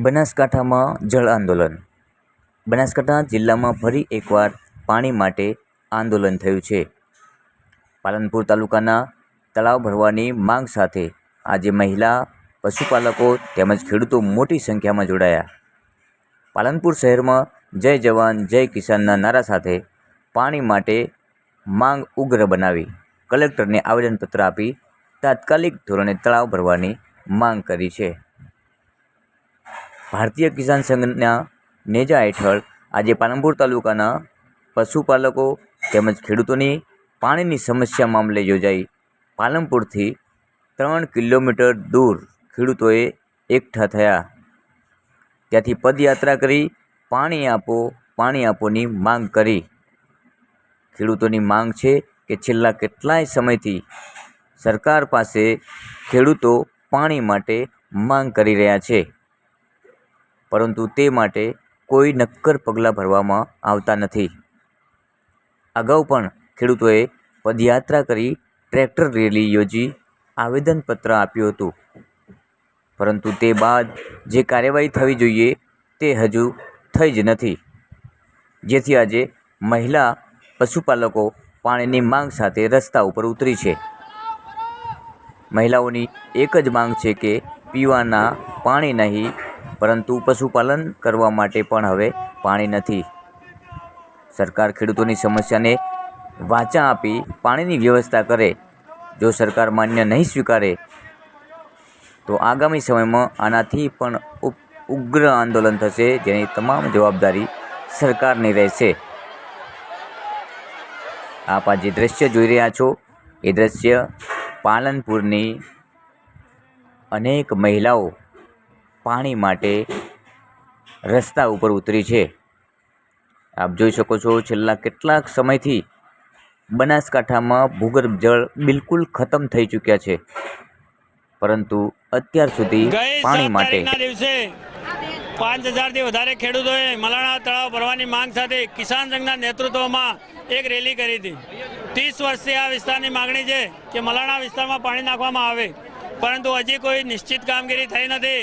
બનાસકાંઠામાં જળ આંદોલન. બનાસકાંઠા જિલ્લામાં ફરી એકવાર પાણી માટે આંદોલન થયું છે. પાલનપુર તાલુકાના તળાવ ભરવાની માંગ સાથે આજે મહિલા, પશુપાલકો તેમજ ખેડૂતો મોટી સંખ્યામાં જોડાયા. પાલનપુર શહેરમાં જય જવાન જય કિસાનના નારા સાથે પાણી માટે માંગ ઉગ્ર બનાવી કલેક્ટરને આવેદનપત્ર આપી તાત્કાલિક ધોરણે તળાવ ભરવાની માંગ કરી છે. ભારતીય કિસાન સંઘના નેજા હેઠળ આજે પાલનપુર તાલુકાના પશુપાલકો તેમજ ખેડૂતોની પાણીની સમસ્યા મામલે યોજાઈ પાલનપુરથી 3 કિલોમીટર દૂર ખેડૂતોએ એકઠા થયા. ત્યાંથી પદયાત્રા કરી પાણી આપોની માંગ કરી. ખેડૂતોની માંગ છે કે છેલ્લા કેટલાય સમયથી સરકાર પાસે ખેડૂતો પાણી માટે માંગ કરી રહ્યા છે, પરંતુ તે માટે કોઈ નક્કર પગલાં ભરવામાં આવતા નથી. અગાઉ પણ ખેડૂતોએ પદયાત્રા કરી ટ્રેક્ટર રેલી યોજી આવેદનપત્ર આપ્યું હતું, પરંતુ તે બાદ જે કાર્યવાહી થવી જોઈએ તે હજુ થઈ જ નથી, જેથી આજે મહિલા, પશુપાલકો પાણીની માંગ સાથે રસ્તા ઉપર ઉતરી છે. મહિલાઓની એક જ માંગ છે કે પીવાના પાણી નહીં, પરંતુ પશુપાલન કરવા માટે પણ હવે પાણી નથી. સરકાર ખેડૂતોની સમસ્યાને વાચા આપી પાણીની વ્યવસ્થા કરે. જો સરકાર માન્ય નહીં સ્વીકારે તો આગામી સમયમાં આનાથી પણ ઉગ્ર આંદોલન થશે, જેની તમામ જવાબદારી સરકારની રહેશે. આપ આ જે દ્રશ્ય જોઈ રહ્યા છો એ દ્રશ્ય પાલનપુરની અનેક મહિલાઓ પાણી માટે રસ્તા ઉપર ઉતરી છે. આપ જોઈ શકો છો, છેલ્લા કેટલાક સમયથી બનાસકાંઠામાં ભૂગર્ભ જળ બિલકુલ ખતમ થઈ ચૂક્યા છે, પરંતુ અત્યાર સુધી પાણી માટે 5000થી વધારે ખેડૂતોએ મલાણા તળાવ ભરવાની માંગ સાથે કિસાન સંઘના નેતૃત્વમાં એક રેલી કરી હતી. 30 વર્ષથી આ વિસ્તારની માગણી છે કે મલાણા વિસ્તારમાં પાણી નાખવામાં આવે, પરંતુ હજી કોઈ નિશ્ચિત કામગીરી થઈ નથી.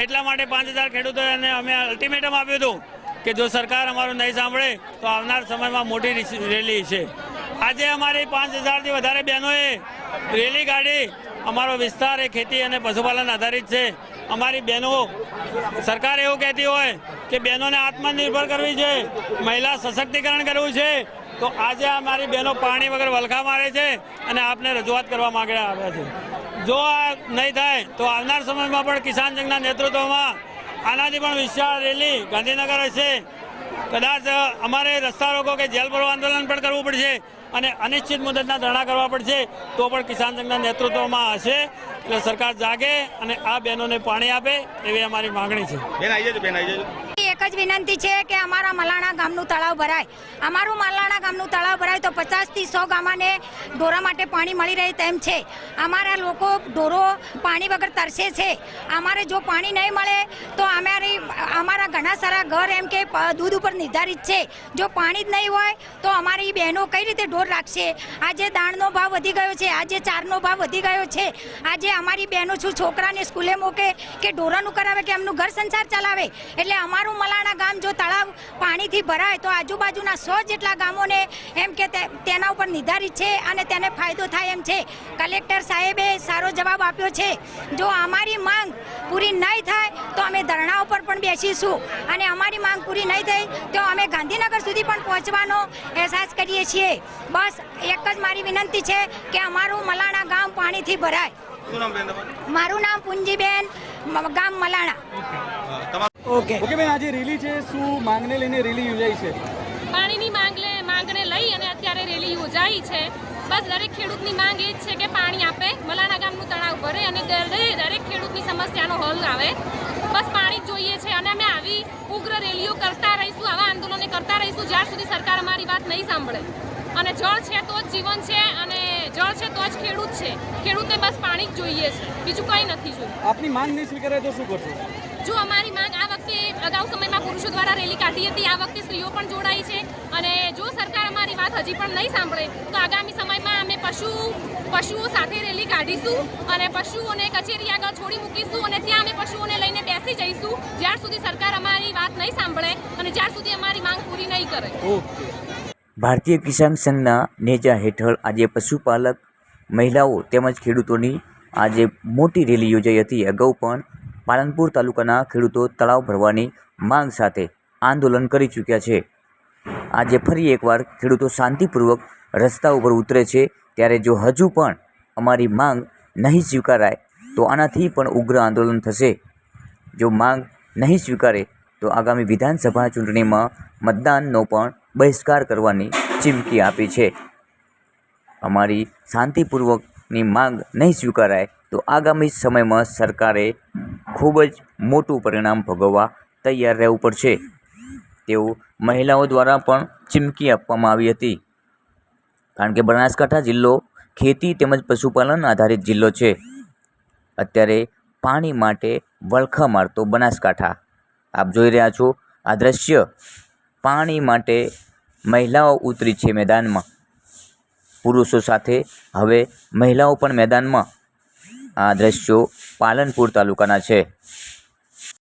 એટલા માટે 5000 ખેડૂતોને અમે અલ્ટિમેટમ આપ્યું હતું કે જો સરકાર અમારું નહીં સાંભળે તો આવનાર સમયમાં મોટી રેલી છે. આજે અમારી 5000થી વધારે બહેનોએ રેલી કાઢી. અમારો વિસ્તાર એ ખેતી અને પશુપાલન આધારિત છે. અમારી બહેનો, સરકાર એવું કહેતી હોય કે બહેનોને આત્મનિર્ભર કરવી છે, મહિલા સશક્તિકરણ કરવું છે, તો આજે અમારી બહેનો પાણી વગર વલખા મારે છે અને આપને રજૂઆત કરવા માંગે આવ્યા છે. જો આ નહીં થાય તો આવનાર સમયમાં પણ કિસાન સંઘના નેતૃત્વમાં આનાથી પણ વિશાળ રેલી ગાંધીનગર હશે. કદાચ અમારે રસ્તા રોકો કે જેલ ભરો આંદોલન પણ કરવું પડશે અને અનિશ્ચિત મુદતના ધરણા કરવા પડશે, તો પણ કિસાન સંઘના નેતૃત્વમાં હશે. એટલે સરકાર જાગે અને આ બહેનોને પાણી આપે એવી અમારી માંગણી છે. એક જ વિનંતી છે કે અમારા મલાણા ગામનું તળાવ ભરાય. અમારું મલાણા ગામનું તળાવ ભરાય તો 50થી 100 ગામાને ઢોરા માટે પાણી મળી રહે તેમ છે. અમારા લોકો ઢોરો પાણી વગર તરસે છે. અમારે જો પાણી નહીં મળે તો અમારા ઘણા સારા ઘર એમ કે દૂધ ઉપર નિર્ધારિત છે. જો પાણી જ નહીં હોય તો અમારી બહેનો કઈ રીતે ઢોર રાખશે? આજે દાણનો ભાવ વધી ગયો છે, આજે ચારનો ભાવ વધી ગયો છે. આજે અમારી બહેનો શું છોકરાને સ્કૂલે મૂકે કે ઢોરાનું કરાવે કે એમનું ઘર સંસાર ચલાવે? એટલે અમારું મલાણા ગામ જો તળાવ પાણીથી ભરાય તો આજુબાજુના 100 જેટલા ગામોને એમ કે તેના ઉપર નિર્ધારિત છે અને તેને ફાયદો થાય એમ છે. કલેક્ટર સાહેબે સારો જવાબ આપ્યો છે. જો અમારી માંગ પૂરી નહીં થાય તો અમે ધરણા ઉપર પણ બેસીશું અને અમારી માંગ પૂરી નહીં થઈ તો અમે ગાંધીનગર સુધી પણ પહોંચવાનો અહેસાસ કરીએ છીએ. બસ એક જ મારી વિનંતી છે કે અમારું મલાણા ગામ પાણીથી ભરાય. મારું નામ પુંજીબેન, ગામ મલાણા. ઓકે બેન, આજે રેલી છે, શું માંગને લઈને રેલી યોજાઈ છે? પાણીની માંગને લઈ અને અત્યારે રેલી યોજાઈ છે. બસ દરેક ખેડૂતની માંગ એ જ છે કે પાણી આપે, મલાણા ગામનું તળાવ ભરે અને દરેક ખેડૂતની સમસ્યાનો હલ આવે. બસ પાણી જ જોઈએ છે અને અમે આવી ઉગ્ર રેલીઓ કરતા રહીશું, આવા આંદોલનો કરતા રહીશું જ્યાં સુધી સરકાર અમારી વાત નહીં સાંભળે. અને જળ છે તો જ જીવન છે અને જળ છે તો જ ખેડૂત છે. ખેડૂતને બસ પાણી જ જોઈએ છે, બીજું કંઈ નથી જોયું. આપની માંગ નહીં સ્વીકારાય તો શું કરશો? જો અમારી માંગ આ વખતે અગાઉ સમયમાં પુરુષો દ્વારા રેલી કાઢી હતી, આ વખતે સ્ત્રીઓ પણ જોડાઈ છે અને જો સરકાર અમારી વાત હજી પણ નહીં સાંભળે તો આગામી સમયમાં અમે પશુઓ સાથે રેલી કાઢીશું અને પશુઓને કચેરી આગળ છોડી મૂકીશું અને ત્યાં અમે પશુઓને લઈને બેસી જઈશું જ્યાર સુધી સરકાર અમારી વાત નહીં સાંભળે અને જ્યાર સુધી અમારી માંગ પૂરી નહીં કરે. ઓકે. ભારતીય કિસાન સંઘના નેજા હેઠળ આજે પશુપાલક મહિલાઓ તેમજ ખેડૂતોની આજે મોટી રેલી યોજાઈ હતી. અગાઉ પણ પાલનપુર તાલુકાના ખેડૂતો તળાવ ભરવાની માંગ સાથે આંદોલન કરી ચૂક્યા છે. આજે ફરી એકવાર ખેડૂતો શાંતિપૂર્વક રસ્તા ઉપર ઉતરે છે. ત્યારે જો હજુ પણ અમારી માંગ નહીં સ્વીકારાય તો આનાથી પણ ઉગ્ર આંદોલન થશે. જો માંગ નહીં સ્વીકારે તો આગામી વિધાનસભા ચૂંટણીમાં મતદાનનો પણ બહિષ્કાર કરવાની ચીમકી આપી છે. અમારી શાંતિપૂર્વકની માંગ નહીં સ્વીકારાય તો આગામી સમયમાં સરકારે ખૂબ જ મોટું પરિણામ ભોગવવા તૈયાર રહેવું પડશે તેવું મહિલાઓ દ્વારા પણ ચીમકી આપવામાં આવી હતી. કારણ કે બનાસકાંઠા જિલ્લો ખેતી તેમજ પશુપાલન આધારિત જિલ્લો છે. અત્યારે પાણી માટે વલખા મારતો બનાસકાંઠા આપ જોઈ રહ્યા છો. આ દ્રશ્ય પાણી માટે મહિલાઓ ઉતરી છે મેદાનમાં. પુરુષો સાથે હવે મહિલાઓ પણ મેદાનમાં. આ દ્રશ્યો પાલનપુર તાલુકાના છે.